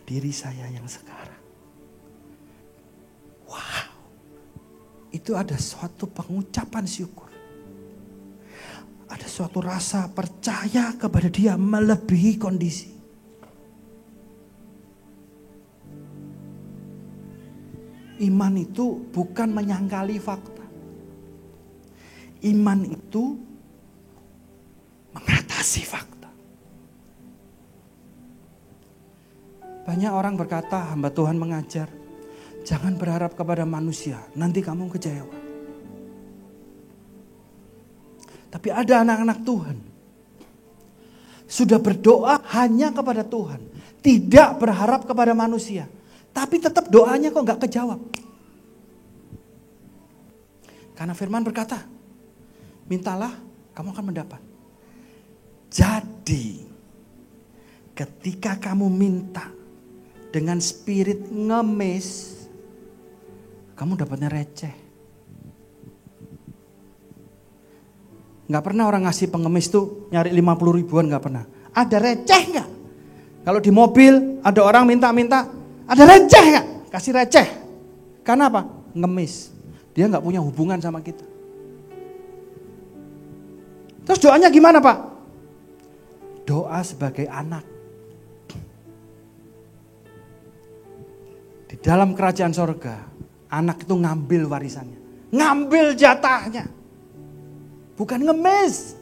diri saya yang sekarang. Wow, itu ada suatu pengucapan syukur. Ada suatu rasa percaya kepada Dia melebihi kondisi. Iman itu bukan menyangkali fakta. Iman itu mengatasi fakta. Banyak orang berkata, hamba Tuhan mengajar, jangan berharap kepada manusia, nanti kamu kecewa. Tapi ada anak-anak Tuhan, sudah berdoa hanya kepada Tuhan, tidak berharap kepada manusia. Tapi tetap doanya kok gak kejawab. Karena firman berkata, mintalah kamu akan mendapat. Jadi ketika kamu minta dengan spirit ngemis, kamu dapatnya receh. Gak pernah orang ngasih pengemis tuh nyari 50 ribuan, gak pernah. Ada receh gak? Kalau di mobil ada orang minta-minta, ada receh gak? Kasih receh. Karena apa? Ngemis. Dia gak punya hubungan sama kita. Terus doanya gimana Pak? Doa sebagai anak. Di dalam kerajaan sorga, anak itu ngambil warisannya. Ngambil jatahnya. Bukan ngemis.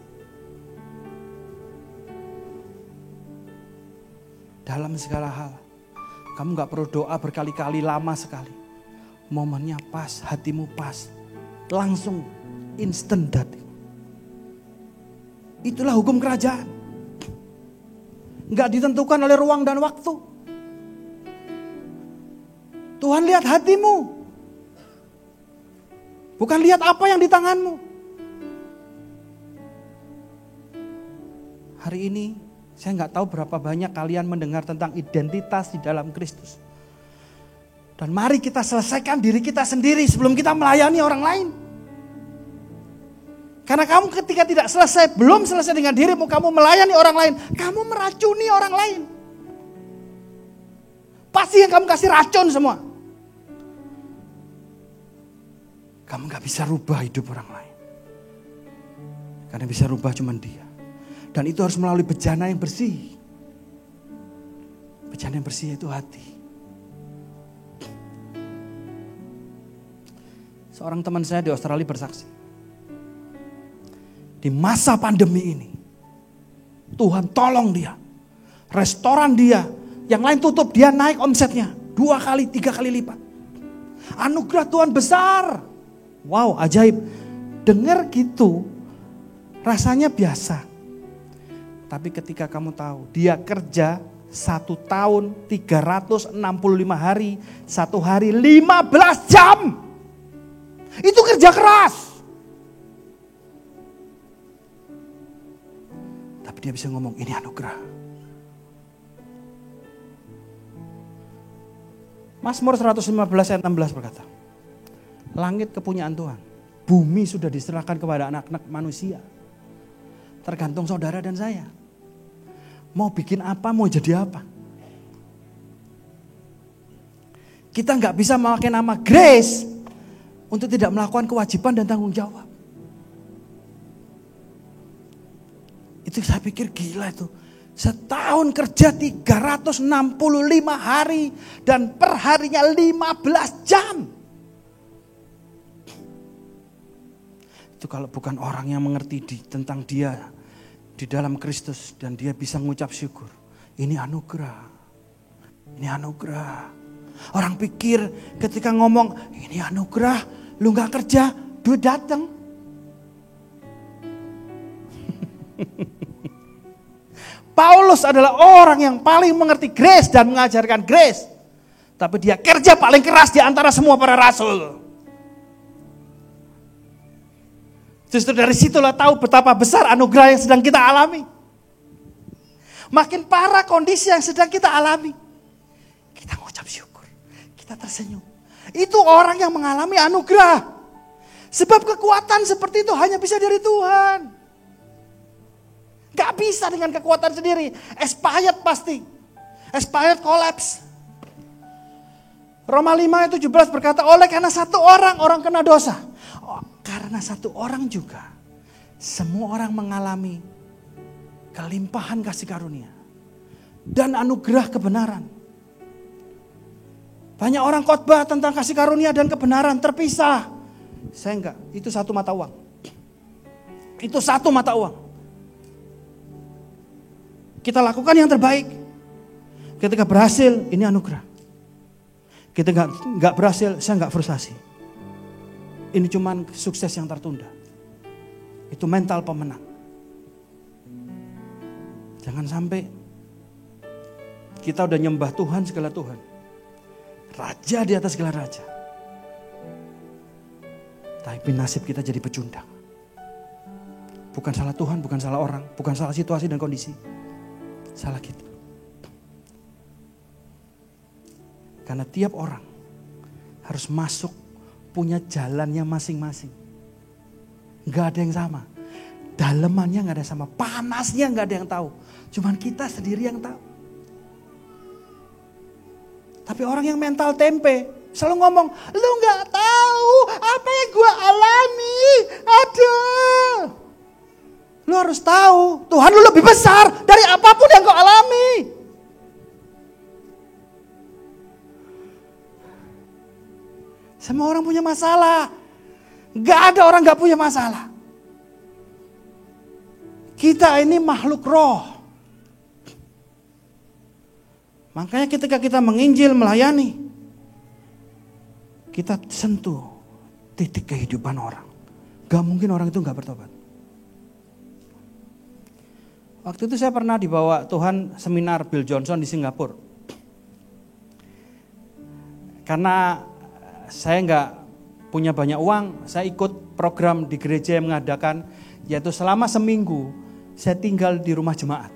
Dalam segala hal. Kamu gak perlu doa berkali-kali, lama sekali. Momennya pas, hatimu pas. Langsung instant dati. Itulah hukum kerajaan. Gak ditentukan oleh ruang dan waktu. Tuhan lihat hatimu. Bukan lihat apa yang di tanganmu. Hari ini saya nggak tahu berapa banyak kalian mendengar tentang identitas di dalam Kristus. Dan mari kita selesaikan diri kita sendiri sebelum kita melayani orang lain. Karena kamu ketika tidak selesai, belum selesai dengan dirimu, kamu melayani orang lain, kamu meracuni orang lain. Pasti yang kamu kasih racun semua. Kamu gak bisa rubah hidup orang lain. Karena bisa rubah cuma Dia. Dan itu harus melalui bejana yang bersih. Bejana yang bersih itu hati. Seorang teman saya di Australia bersaksi. Di masa pandemi ini, Tuhan tolong dia. Restoran dia, yang lain tutup, dia naik omsetnya 2 kali, 3 kali lipat. Anugerah Tuhan besar. Wow, ajaib. Dengar gitu, rasanya biasa. Tapi ketika kamu tahu, dia kerja 1 tahun 365 hari, 1 hari 15 jam. Itu kerja keras. Tapi dia bisa ngomong, ini anugerah. Mazmur 115 ayat 16 berkata, langit kepunyaan Tuhan, bumi sudah diserahkan kepada anak-anak manusia. Tergantung saudara dan saya. Mau bikin apa, mau jadi apa. Kita nggak bisa memakai nama grace untuk tidak melakukan kewajiban dan tanggung jawab. Itu saya pikir gila itu. Setahun kerja 365 hari dan perharinya 15 jam. Itu kalau bukan orang yang mengerti tentang dia di dalam Kristus dan dia bisa mengucap syukur. Ini anugerah. Ini anugerah. Orang pikir ketika ngomong ini anugerah, lu gak kerja, duit datang. Paulus adalah orang yang paling mengerti grace dan mengajarkan grace. Tapi dia kerja paling keras di antara semua para rasul. Justru dari situlah tahu betapa besar anugerah yang sedang kita alami. Makin parah kondisi yang sedang kita alami, kita mengucap syukur, kita tersenyum. Itu orang yang mengalami anugerah. Sebab kekuatan seperti itu hanya bisa dari Tuhan. Gak bisa dengan kekuatan sendiri. Expired pasti. Expired collapse. Roma 5 ayat 17 berkata, oleh karena satu orang kena dosa. Karena satu orang juga. Semua orang mengalami kelimpahan kasih karunia. Dan anugerah kebenaran. Banyak orang khotbah tentang kasih karunia dan kebenaran terpisah. Saya enggak, itu satu mata uang. Itu satu mata uang. Kita lakukan yang terbaik. Ketika berhasil, ini anugerah. Ketika nggak berhasil, saya nggak frustasi. Ini cuman sukses yang tertunda. Itu mental pemenang. Jangan sampai kita udah nyembah Tuhan segala Tuhan. Raja di atas segala raja. Tapi nasib kita jadi pecundang. Bukan salah Tuhan, bukan salah orang, bukan salah situasi dan kondisi. Salah kita. Karena tiap orang harus masuk punya jalannya masing-masing. Gak ada yang sama. Dalemannya gak ada yang sama. Panasnya gak ada yang tahu. Cuman kita sendiri yang tahu. Tapi orang yang mental tempe selalu ngomong, lu gak tahu apa yang gue alami. Aduh. Lu harus tahu, Tuhan lu lebih besar dari apapun yang kau alami. Semua orang punya masalah. Gak ada orang gak punya masalah. Kita ini makhluk roh. Makanya ketika kita menginjil, melayani, kita sentuh titik kehidupan orang. Gak mungkin orang itu gak bertobat. Waktu itu saya pernah dibawa Tuhan seminar Bill Johnson di Singapura. Karena saya nggak punya banyak uang, saya ikut program di gereja yang mengadakan, yaitu selama seminggu saya tinggal di rumah jemaat.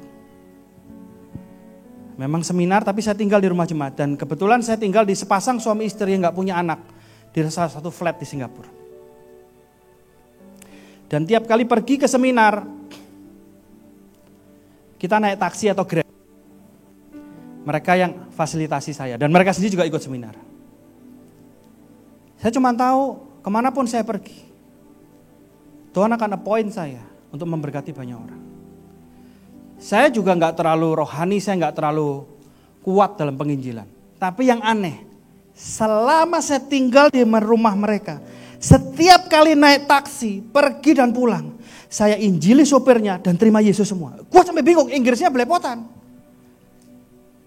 Memang seminar tapi saya tinggal di rumah jemaat. Dan kebetulan saya tinggal di sepasang suami istri yang nggak punya anak di salah satu flat di Singapura. Dan tiap kali pergi ke seminar, kita naik taksi atau Grab. Mereka yang fasilitasi saya. Dan mereka sendiri juga ikut seminar. Saya cuma tahu kemanapun saya pergi, Tuhan akan appoint saya untuk memberkati banyak orang. Saya juga gak terlalu rohani, saya gak terlalu kuat dalam penginjilan. Tapi yang aneh, selama saya tinggal di rumah mereka, setiap kali naik taksi, pergi dan pulang, saya injili sopirnya dan terima Yesus semua. Gue sampai bingung, Inggrisnya belepotan.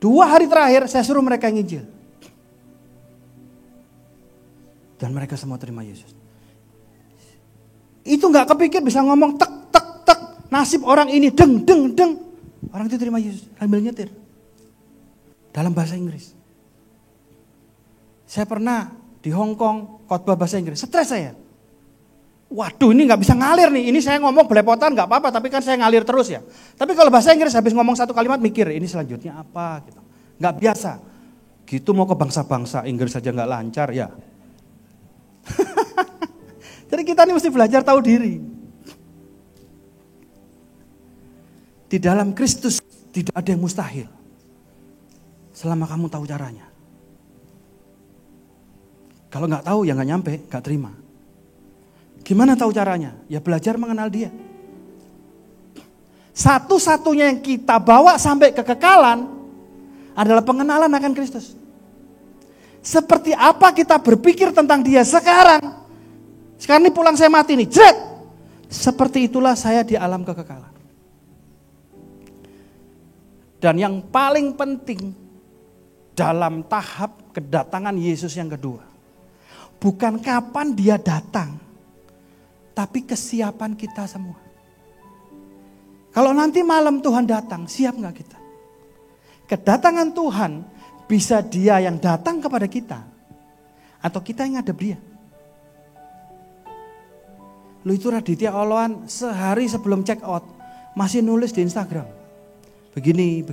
2 hari terakhir saya suruh mereka nginjil. Dan mereka semua terima Yesus. Itu gak kepikir bisa ngomong tek tek tek. Nasib orang ini deng deng deng. Orang itu terima Yesus sambil nyetir. Dalam bahasa Inggris. Saya pernah di Hong Kong khotbah bahasa Inggris. Stres saya. Waduh, ini gak bisa ngalir nih. Ini saya ngomong belepotan gak apa-apa, tapi kan saya ngalir terus ya. Tapi kalau bahasa Inggris habis ngomong satu kalimat mikir, ini selanjutnya apa gitu. Gak biasa. Gitu mau ke bangsa-bangsa, Inggris saja gak lancar ya. Jadi kita ini mesti belajar tahu diri. Di dalam Kristus tidak ada yang mustahil. Selama kamu tahu caranya. Kalau gak tahu ya gak nyampe, gak terima. Gimana tahu caranya? Ya belajar mengenal dia. Satu-satunya yang kita bawa sampai kekekalan adalah pengenalan akan Kristus. Seperti apa kita berpikir tentang Dia sekarang. Sekarang ini pulang saya mati nih, jret. Seperti itulah saya di alam kekekalan. Dan yang paling penting dalam tahap kedatangan Yesus yang kedua, bukan kapan Dia datang, tapi kesiapan kita semua. Kalau nanti malam Tuhan datang, siap gak kita? Kedatangan Tuhan bisa Dia yang datang kepada kita, atau kita yang ngadep Dia. Lu itu Raditya Oloan sehari sebelum check out masih nulis di Instagram. Begini.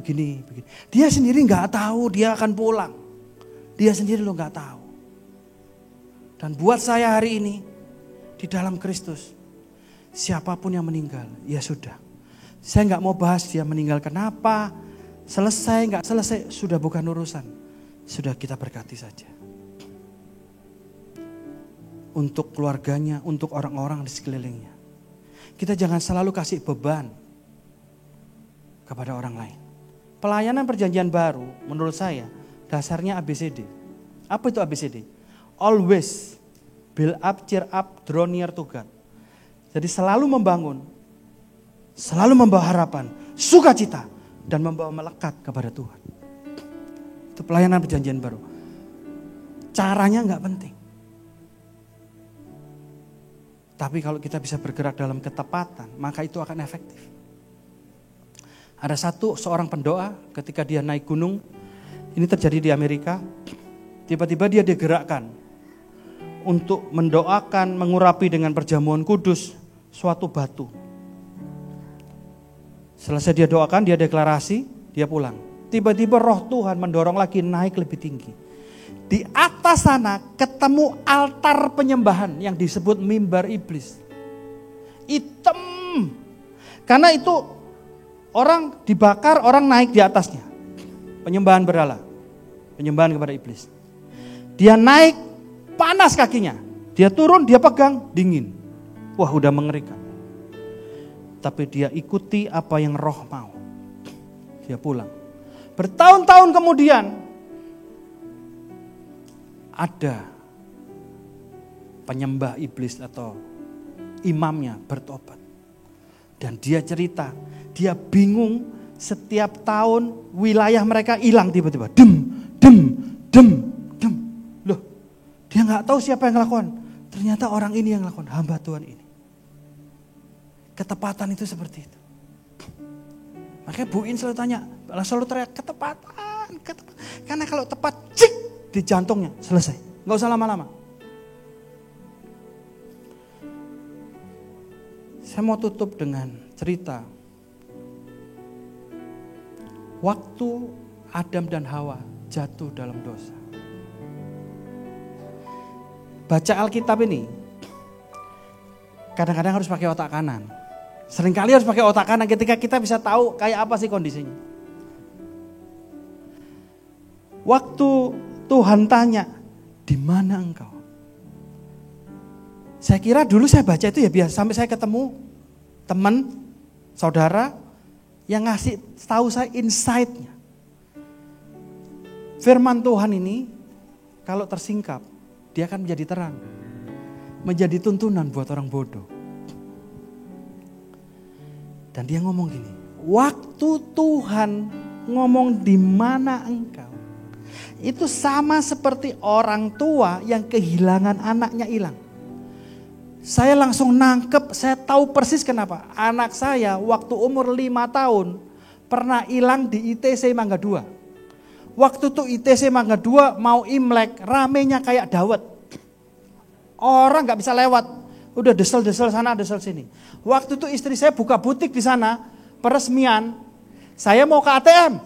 Dia sendiri gak tahu dia akan pulang. Dia sendiri lo gak tahu. Dan buat saya hari ini, di dalam Kristus, siapapun yang meninggal, ya sudah. Saya gak mau bahas dia meninggal kenapa, selesai gak selesai, sudah bukan urusan. Sudah kita berkati saja. Untuk keluarganya, untuk orang-orang di sekelilingnya. Kita jangan selalu kasih beban kepada orang lain. Pelayanan perjanjian baru menurut saya dasarnya ABCD. Apa itu ABCD? Always, build up, cheer up, draw near to God. Jadi selalu membangun, selalu membawa harapan, sukacita, dan membawa melekat kepada Tuhan. Itu pelayanan perjanjian baru. Caranya gak penting. Tapi kalau kita bisa bergerak dalam ketepatan, maka itu akan efektif. Ada seorang pendoa ketika dia naik gunung, ini terjadi di Amerika, tiba-tiba dia digerakkan untuk mendoakan, mengurapi dengan perjamuan kudus suatu batu. Selesai dia doakan, dia deklarasi, dia pulang. Tiba-tiba roh Tuhan mendorong lagi naik lebih tinggi. Di atas sana ketemu altar penyembahan yang disebut mimbar iblis. Hitam. Karena itu orang dibakar, orang naik di atasnya. Penyembahan berhala. Penyembahan kepada iblis. Dia naik, panas kakinya. Dia turun, dia pegang, dingin. Wah, udah mengerikan. Tapi dia ikuti apa yang roh mau. Dia pulang. Bertahun-tahun kemudian ada penyembah iblis atau imamnya bertobat. Dan dia cerita, dia bingung setiap tahun wilayah mereka hilang tiba-tiba. Dem. Loh, dia gak tahu siapa yang ngelakukan. Ternyata orang ini yang ngelakukan, hamba Tuhan ini. Ketepatan itu seperti itu. Makanya Bu In selalu tanya, selalu teriak ketepatan. Karena kalau tepat, cik, di jantungnya, selesai. Gak usah lama-lama. Saya mau tutup dengan cerita. Waktu Adam dan Hawa jatuh dalam dosa. Baca Alkitab ini, kadang-kadang harus pakai otak kanan. Seringkali harus pakai otak kanan ketika kita bisa tahu kayak apa sih kondisinya. Waktu Tuhan tanya, di mana engkau? Saya kira dulu saya baca itu ya biasa, sampai saya ketemu teman, saudara yang ngasih tahu saya insight-nya. Firman Tuhan ini kalau tersingkap, dia akan menjadi terang. Menjadi tuntunan buat orang bodoh. Dan dia ngomong gini, waktu Tuhan ngomong di mana engkau, itu sama seperti orang tua yang kehilangan anaknya hilang. Saya langsung nangkep, saya tahu persis kenapa. Anak saya waktu umur 5 tahun pernah hilang di ITC Mangga 2. Waktu itu ITC Mangga 2 mau Imlek, ramenya kayak dawet. Orang gak bisa lewat. Udah desel-desel sana, desel sini. Waktu itu istri saya buka butik di sana, peresmian. Saya mau ke ATM.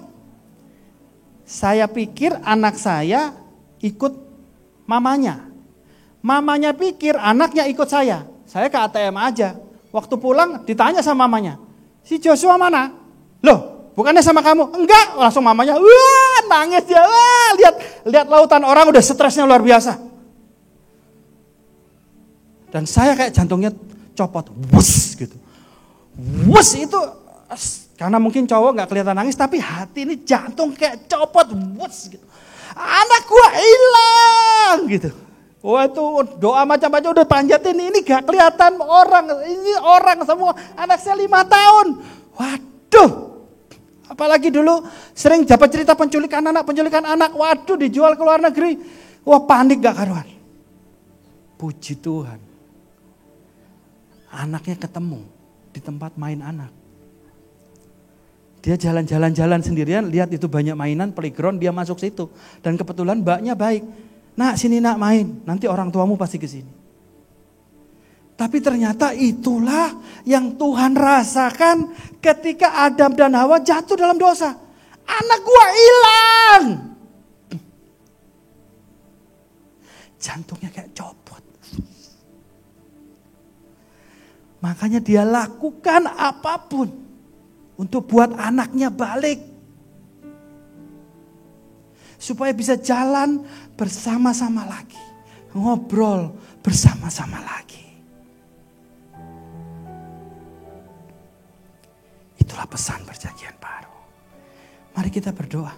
Saya pikir anak saya ikut mamanya. Mamanya pikir anaknya ikut saya. Saya ke ATM aja. Waktu pulang ditanya sama mamanya, si Joshua mana? Loh, bukannya sama kamu? Enggak, langsung mamanya, wah nangis dia. Wah, lihat lautan orang udah stresnya luar biasa. Dan saya kayak jantungnya copot, wus gitu. Wus itu Karena mungkin cowok gak kelihatan nangis, tapi hati ini jantung kayak copot, wuts, gitu. Anak gua hilang gitu. Wah itu doa macam-macam udah panjatin, ini gak kelihatan orang, ini orang semua, anak saya 5 tahun. Waduh, apalagi dulu sering dapat cerita penculikan anak, waduh dijual ke luar negeri. Wah panik gak karuan. Puji Tuhan, anaknya ketemu di tempat main anak. Dia jalan-jalan sendirian, lihat itu banyak mainan, playground, dia masuk situ. Dan kebetulan mbaknya baik. Nak sini nak main, nanti orang tuamu pasti ke sini. Tapi ternyata itulah yang Tuhan rasakan ketika Adam dan Hawa jatuh dalam dosa. Anak gua hilang. Jantungnya kayak copot. Makanya dia lakukan apapun untuk buat anaknya balik. Supaya bisa jalan bersama-sama lagi. Ngobrol bersama-sama lagi. Itulah pesan perjanjian baru. Mari kita berdoa.